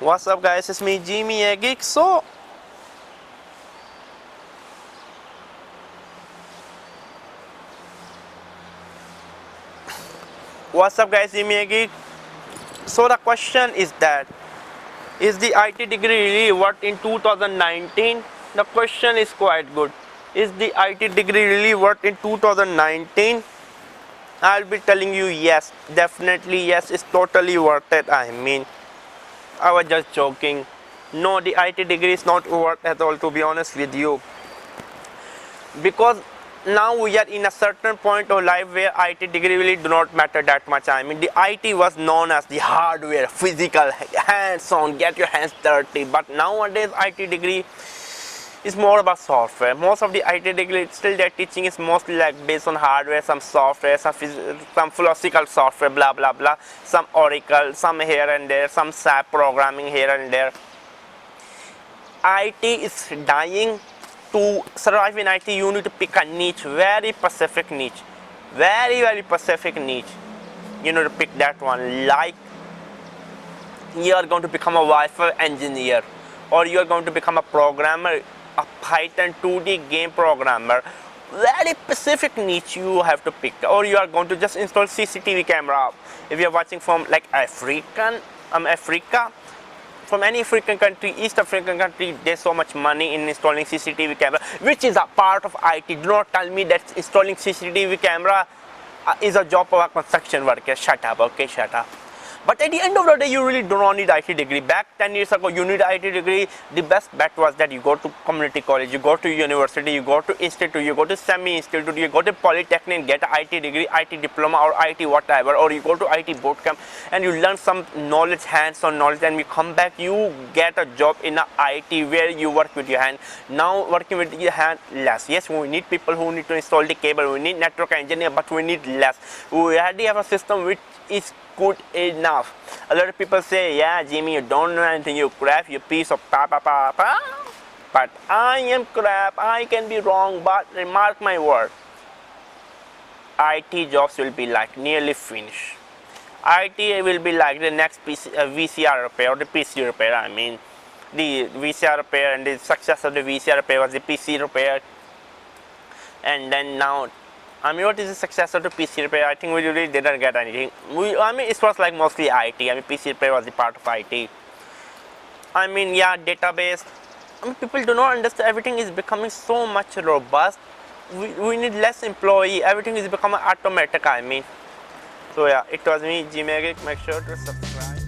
What's up, guys? It's me, Jimmy, Geek. What's up, guys? Jimmy, Geek. So the question is that is the IT degree really worth in 2019? The question is quite good. Is the IT degree really worth in 2019? I'll be telling you yes, definitely yes, it's totally worth it. I was just joking. No, the IT degree is not worth at all, to be honest with you. Because now we are in a certain point of life where IT degree really do not matter that much. The IT was known as the hardware, physical, hands-on, get your hands dirty. But nowadays IT degree is more about software. Most of the IT degree still their teaching is mostly like based on hardware, some software, some philosophical software, blah blah blah, some Oracle, some here and there, some SAP programming here and there. IT is dying. To survive in IT, you need to pick a niche, very specific niche, very specific niche. You need to pick that one. Like you are going to become a Wi-Fi engineer, or you are going to become a programmer, a Python 2D game programmer. Very specific niche you have to pick, or you are going to just install CCTV camera. If you are watching from like Africa. From any African country, East African country, there's so much money in installing CCTV camera, which is a part of IT. Do not tell me that installing CCTV camera is a job of a construction worker. Shut up, okay, shut up. But at the end of the day, you really do not need IT degree. Back 10 years ago, you need IT degree. The best bet was that you go to community college, you go to university, you go to institute, you go to semi-institute, you go to polytechnic, get an IT degree, IT diploma or IT whatever, or you go to IT bootcamp and you learn some knowledge, hands-on knowledge, and you come back, you get a job in a IT where you work with your hand. Now working with your hand, less. Yes, we need people who need to install the cable, we need network engineer, but we need less. We already have a system which is good enough. A lot of people say, yeah, Jimmy, you don't know anything, you crap, you piece of pa. But I am crap, I can be wrong, but remark my word, IT jobs will be like nearly finished. IT will be like the next VCR repair or the PC repair. The VCR repair, and the success of the VCR repair was the PC repair. And then now, what is the success of the PC repair? I think we really didn't get anything. It was like mostly IT. PC repair was the part of IT. Yeah, database. People do not understand. Everything is becoming so much robust. We need less employee. Everything is becoming automatic. So yeah, it was me, Gmail. Make sure to subscribe.